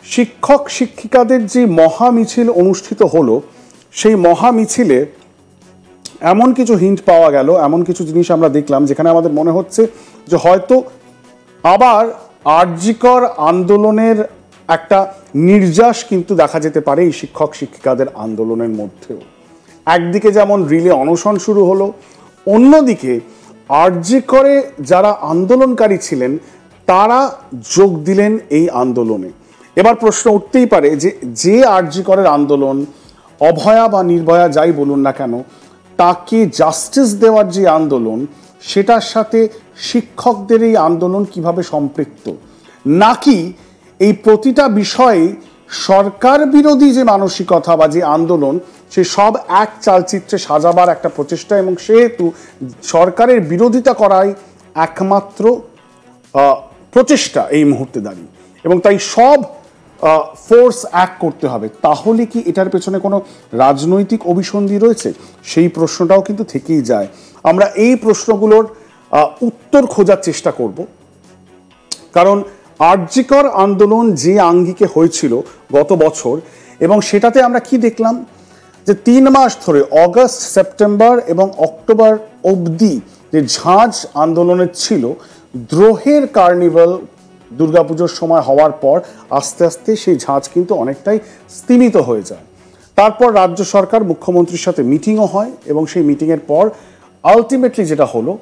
শিক্ষক শিক্ষিকাদের যে মহা মিছিল অনুষ্ঠিত হলো, সেই মহা মিছিলে এমন কিছু হিন্ট পাওয়া গেল, এমন কিছু জিনিস আমরা দেখলাম যেখানে আমাদের মনে হচ্ছে যে হয়তো আবার আরজিকর আন্দোলনের একটা নির্যাস কিন্তু দেখা যেতে পারে এই শিক্ষক শিক্ষিকাদের আন্দোলনের মধ্যেও। একদিকে যেমন রিলে অনশন শুরু হলো, অন্যদিকে আরজিকরে যারা আন্দোলনকারী ছিলেন তারা যোগ দিলেন এই আন্দোলনে। এবার প্রশ্ন উঠতেই পারে যে আরজিকরের আন্দোলন, অভয়া বা নির্ভয়া যাই বলুন না কেন, তাকে জাস্টিস দেওয়ার যে আন্দোলন, সেটার সাথে শিক্ষকদের এই আন্দোলন কিভাবে সম্পৃক্ত, নাকি এই প্রতিটা বিষয়ে সরকার বিরোধী যে মানসিকতা বা যে আন্দোলন, সে সব এক চালচিত্রে সাজাবার একটা প্রচেষ্টা, এবং সেহেতু সরকারের বিরোধিতা করাই একমাত্র প্রচেষ্টা এই মুহূর্তে দাঁড়িয়ে, এবং তাই সব ফোর্স এক করতে হবে। তাহলে কি এটার পেছনে কোনো রাজনৈতিক অভিসন্ধি রয়েছে? সেই প্রশ্নটাও কিন্তু থেকেই যায়। আমরা এই প্রশ্নগুলোর উত্তর খোঁজার চেষ্টা করব, কারণ আরজিকর আন্দোলন যে আঙ্গিকে হয়েছিল গত বছর, এবং সেটাতে আমরা কি দেখলাম যে 3 মাস ধরে অগস্ট, সেপ্টেম্বর এবং অক্টোবর অবধি যে ঝাঁজ আন্দোলনের ছিল, দ্রোহের কার্নিভাল দুর্গাপুজোর সময় হওয়ার পর আস্তে আস্তে সেই ঝাঁজ কিন্তু অনেকটাই স্তিমিত হয়ে যায়। তারপর রাজ্য সরকার মুখ্যমন্ত্রীর সাথে মিটিংও হয়, এবং সেই মিটিংয়ের পর আলটিমেটলি যেটা হলো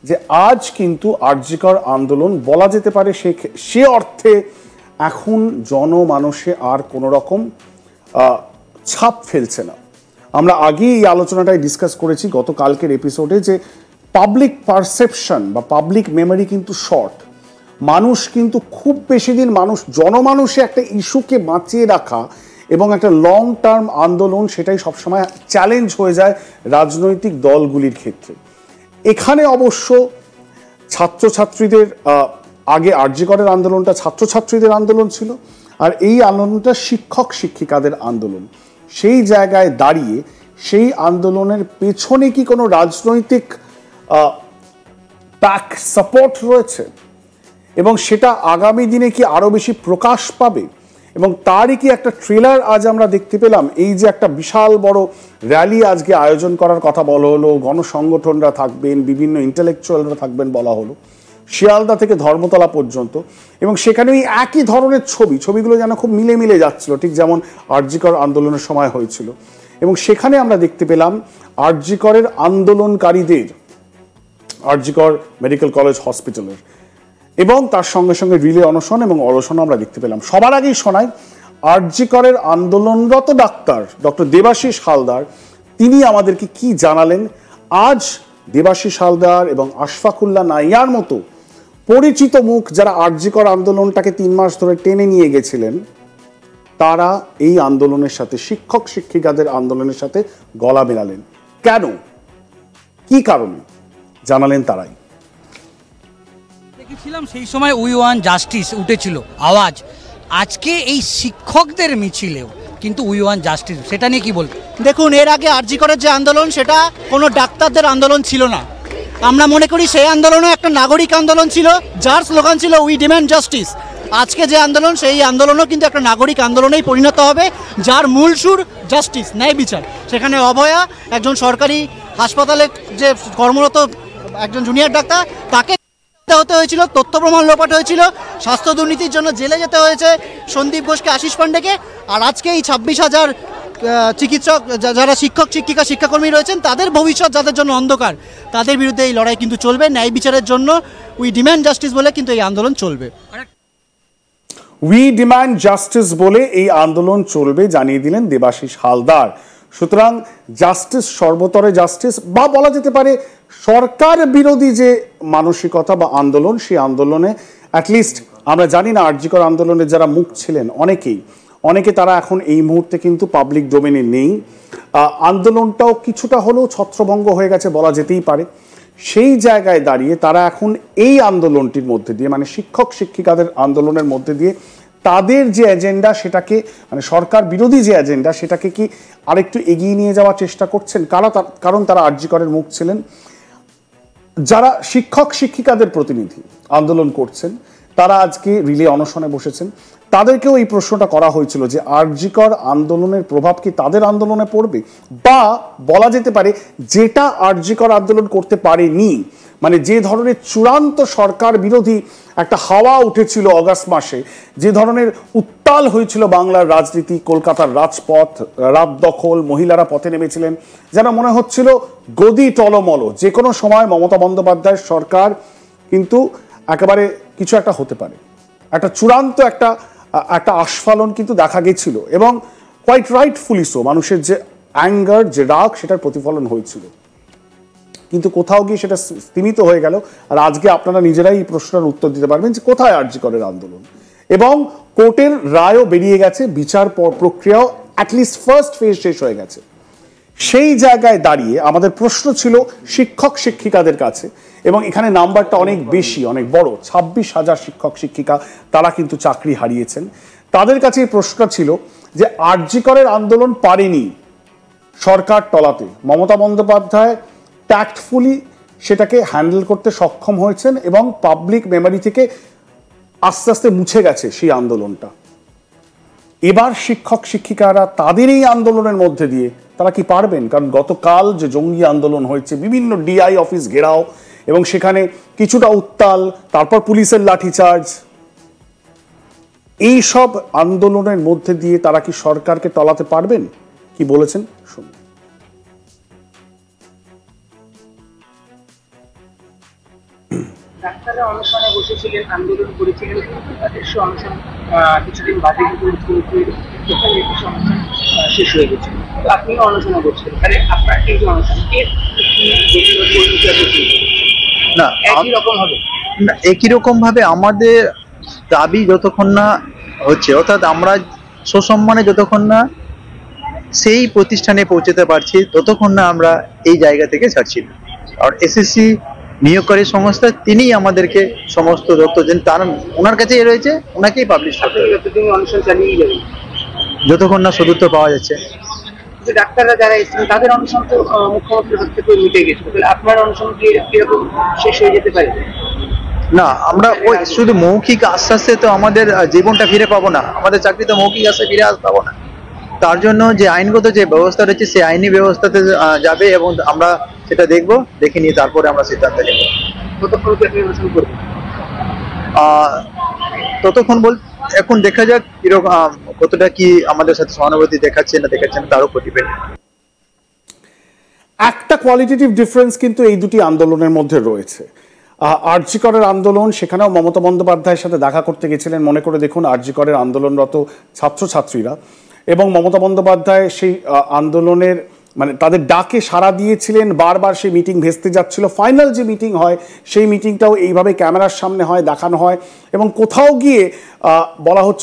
যে আজ কিন্তু আরজিকর আন্দোলন বলা যেতে পারে সে অর্থে এখন জনমানসে আর কোনো রকম ছাপ ফেলছে না। আমরা আগেই এই আলোচনাটাই ডিসকাস করেছি গতকালকের এপিসোডে, যে পাবলিক পারসেপশন বা পাবলিক মেমোরি কিন্তু শর্ট। মানুষ কিন্তু খুব বেশি দিন জনমানুষে একটা ইস্যুকে বাঁচিয়ে রাখা এবং একটা লং টার্ম আন্দোলন, সেটাই সবসময় চ্যালেঞ্জ হয়ে যায় রাজনৈতিক দলগুলির ক্ষেত্রে। এখানে অবশ্য ছাত্রছাত্রীদের, আগে আরজিকরের আন্দোলনটা ছাত্রছাত্রীদের আন্দোলন ছিল, আর এই আন্দোলনটা শিক্ষক শিক্ষিকাদের আন্দোলন। সেই জায়গায় দাঁড়িয়ে সেই আন্দোলনের পেছনে কি কোনো রাজনৈতিক ব্যাক সাপোর্ট রয়েছে, এবং সেটা আগামী দিনে কি আরো বেশি প্রকাশ পাবে, এবং তারই কি একটা ট্রেলার আজ আমরা দেখতে পেলাম। এই যে একটা বিশাল বড় র্যালি আজকে আয়োজন করার কথা বলা হলো, গণসংগঠনরা থাকবেন, বিভিন্ন ইন্টেলেকচুয়ালরা থাকবেন বলা হলো, শিয়ালদা থেকে ধর্মতলা পর্যন্ত, এবং সেখানে ওই একই ধরনের ছবিগুলো যেন খুব মিলে মিলে যাচ্ছিল, ঠিক যেমন আরজিকর আন্দোলনের সময় হয়েছিল। এবং সেখানে আমরা দেখতে পেলাম আরজিকরের আন্দোলনকারীদের, আরজিকর মেডিকেল কলেজ হসপিটালের, এবং তার সঙ্গে সঙ্গে রিলে অনশন এবং অনশন আমরা দেখতে পেলাম। সবার আগেই শোনাই আরজিকরের আন্দোলনরত ডক্টর দেবাশিস হালদার, তিনি আমাদেরকে কি জানালেন। আজ দেবাশিস হালদার এবং আশফাকুল্লাহ নাইয়ার মতো পরিচিত মুখ, যারা আরজিকর আন্দোলনটাকে 3 মাস ধরে টেনে নিয়ে গেছিলেন, তারা এই আন্দোলনের সাথে, শিক্ষক শিক্ষিকাদের আন্দোলনের সাথে গলা মেলালেন। কেন, কি কারণে, জানালেন তারাই। দেখেছিলাম সেই সময় উই ওয়ান্ট জাস্টিস উঠেছিল আওয়াজ, আজকে এই শিক্ষকদের মিছিলেও কিন্তু উই ওয়ান্ট জাস্টিস, সেটা নিয়ে কি বলবেন? দেখুন, এর আগে আরজিকরের যে আন্দোলন, সেটা কোনো ডাক্তারদের আন্দোলন ছিল না। আমরা মনে করি সেই আন্দোলনও একটা নাগরিক আন্দোলন ছিল, যার স্লোগান ছিল উই ডিম্যান্ড জাস্টিস। আজকে যে আন্দোলন, সেই আন্দোলনও কিন্তু একটা নাগরিক আন্দোলনেই পরিণত হবে, যার মূল সুর জাস্টিস, ন্যায় বিচার। সেখানে অভয়া, একজন সরকারি হাসপাতালে যে কর্মরত একজন জুনিয়র ডাক্তার, তাকে হতে হয়েছিল, তথ্য প্রমাণ লোপাট হয়েছিল, স্বাস্থ্য দুর্নীতির জন্য জেলে যেতে হয়েছে সন্দীপ ঘোষকে, আশিস পান্ডেকে। আর আজকে এই 26,000 চিকিৎসক, যারা শিক্ষক শিক্ষিকা শিক্ষাকর্মী রয়েছেন, তাদের ভবিষ্যৎ যাদের জন্য অন্ধকার, তাদের বিরুদ্ধে এই লড়াই কিন্তু চলবে। ন্যায় বিচারের জন্য উই ডিম্যান্ড জাস্টিস বলে কিন্তু এই আন্দোলন চলবে। উই ডিম্যান্ড জাস্টিস বলে এই আন্দোলন চলবে, জানিয়ে দিলেন দেবাশিস হালদার। সুতরাং জাস্টিস, সর্বতরে জাস্টিস, বা বলা যেতে পারে সরকার বিরোধী যে মানসিকতা বা আন্দোলন, সেই আন্দোলনে অ্যাটলিস্ট আমরা জানি না আরজিকর আন্দোলনের যারা মুখ ছিলেন অনেকে তারা এখন এই মুহূর্তে কিন্তু পাবলিক ডোমেনে নেই। আন্দোলনটাও কিছুটা হলেও ছত্রভঙ্গ হয়ে গেছে বলা যেতেই পারে। সেই জায়গায় দাঁড়িয়ে তারা এখন এই আন্দোলনটির মধ্যে দিয়ে, মানে শিক্ষক শিক্ষিকাদের আন্দোলনের মধ্যে দিয়ে তাদের যে এজেন্ডা, সেটাকে, মানে সরকার বিরোধী যে এজেন্ডা, সেটাকে কি আরেকটু এগিয়ে নিয়ে যাওয়ার চেষ্টা করছেন। কারণ তারা আরজিকরের মুখ ছিলেন। যারা শিক্ষক শিক্ষিকাদের প্রতিনিধি আন্দোলন করছেন, তারা আজকে রিলে অনশনে বসেছেন। তাদেরকেও এই প্রশ্নটা করা হয়েছিল যে আরজিকর আন্দোলনের প্রভাব কি তাদের আন্দোলনে পড়বে, বা বলা যেতে পারে যেটা আরজিকর আন্দোলন করতে পারেনি, মানে যে ধরনের চূড়ান্ত সরকার বিরোধী একটা হাওয়া উঠেছিল অগাস্ট মাসে, যে ধরনের উত্তাল হয়েছিল বাংলার রাজনীতি, কলকাতার রাজপথ, রাত দখল, মহিলারা পথে নেমেছিলেন, যেন মনে হচ্ছিল গদি টলমল, যে কোনো সময় মমতা বন্দ্যোপাধ্যায়ের সরকার কিন্তু একেবারে কিছু একটা হতে পারে, একটা চূড়ান্ত একটা আস্ফালন কিন্তু দেখা গেছিল, এবং কোয়াইট রাইটফুলি সো, মানুষের যে অ্যাঙ্গার, যে রাগ, সেটার প্রতিফলন হয়েছিল। কিন্তু কোথাও গিয়ে সেটা স্তীমিত হয়ে গেল। আর আজকে আপনারা নিজেরাই এই প্রশ্নের উত্তর দিতে পারবেন যে কোথায় আরজিকরের আন্দোলন, এবং কোর্টের রায়ও বেরিয়ে গেছে, বিচার প্রক্রিয়াও অ্যাটলিস্ট ফার্স্ট ফেজ শেষ হয়ে গেছে। সেই জায়গায় দাঁড়িয়ে আমাদের প্রশ্ন ছিল শিক্ষক শিক্ষিকাদের কাছে, এবং এখানে নাম্বারটা অনেক বেশি, অনেক বড়, 26,000 শিক্ষক শিক্ষিকা তারা কিন্তু চাকরি হারিয়েছেন। তাদের কাছে এই প্রশ্নটা ছিল যে আরজিকরের আন্দোলন পারেনি সরকার টলাতে, মমতা বন্দ্যোপাধ্যায় ট্যাক্টফুলি সেটাকে হ্যান্ডেল করতে সক্ষম হয়েছেন, এবং পাবলিক মেমোরি থেকে আস্তে আস্তে মুছে গেছে সেই আন্দোলনটা। এবার শিক্ষক শিক্ষিকারা তাদের এই আন্দোলনের মধ্যে দিয়ে তারা কি পারবেন? কারণ গতকাল যে জঙ্গি আন্দোলন হয়েছে, বিভিন্ন ডিআই অফিস ঘেরাও, এবং সেখানে কিছুটা উত্তাল, তারপর পুলিশের লাঠিচার্জ, এই সব আন্দোলনের মধ্যে দিয়ে তারা কি সরকারকে টলাতে পারবেন? কি বলেছেন শুনুন। ডাক্তাররা অনশনে বসেছিলেন, আন্দোলন করেছিলেন, কিন্তু তাদের সে অনশন কিছুদিন বাদে অনশন শেষ হয়ে গেছিল। তো আপনিও অনশনে করছিলেন, তাহলে আপনার এই যে অনশন না একই রকম হবে না, একই রকম ভাবে আমাদের দাবি যতক্ষণ না হচ্ছে, অর্থাৎ আমরা সসম্মানে যতক্ষণ না সেই প্রতিষ্ঠানে পৌঁছতে পারছি, ততক্ষণ না আমরা এই জায়গা থেকে ছাড়ছি না। আর এসএসসি নিয়োগকারী সংস্থা, তিনিই আমাদেরকে সমস্ত তথ্য দেন, তার ওনার কাছেই রয়েছে, ওনাকেই পাবলিশ করতে হবে যতদিন অনশন চালিয়ে যাবেন, যতক্ষণ না সদুত্তর পাওয়া যাচ্ছে। যে ডাক্তাররা যারা এসেছিলেন তাদের অনশন তো মুখ্যমন্ত্রীর হাত থেকে মিটে গেছে, তাহলে আপনার অনশন কি এরকম শেষ হয়ে যেতে পারে? না, আমরা ওই শুধু মৌখিক আশ্বাসে তো আমাদের জীবনটা ফিরে পাবো না, আমাদের চাকরি তো মৌখিক আশ্বাসে ফিরে পাবো না। তার জন্য যে আইনগত যে ব্যবস্থা রয়েছে, সেই আইনি ব্যবস্থাতে যাবে, এবং আমরা সেটা দেখবো, দেখে নিয়ে তারপরে আমরা সিদ্ধান্ত নেব। কতক্ষণ কি আপনি অনশন করবেন? ততক্ষণ এখন দেখা যাক কিরকম, কতটা কি আমাদের সাথে সহানুভূতি দেখাচ্ছে না দেখাচ্ছে, তারও ডিপেন্ড। একটা কোয়ালিটেটিভ ডিফারেন্স কিন্তু এই দুটি আন্দোলনের মধ্যে রয়েছে। আরজিকরের আন্দোলন, সেখানেও মমতা বন্দ্যোপাধ্যায়ের সাথে দেখা করতে গেছিলেন, মনে করে দেখুন, আরজিকরের আন্দোলনরত ছাত্রছাত্রীরা, এবং মমতা বন্দ্যোপাধ্যায় সেই আন্দোলনের মানে তাদের ডাকে সাড়া দিয়েছিলেন, বারবার সেই মিটিং ভেস্তে যাচ্ছিল। ফাইনাল যে মিটিং হয়, সেই মিটিংটাও এইভাবে ক্যামেরার সামনে হয়, দেখানো হয়, এবং কোথাও গিয়ে বলা হচ্ছিল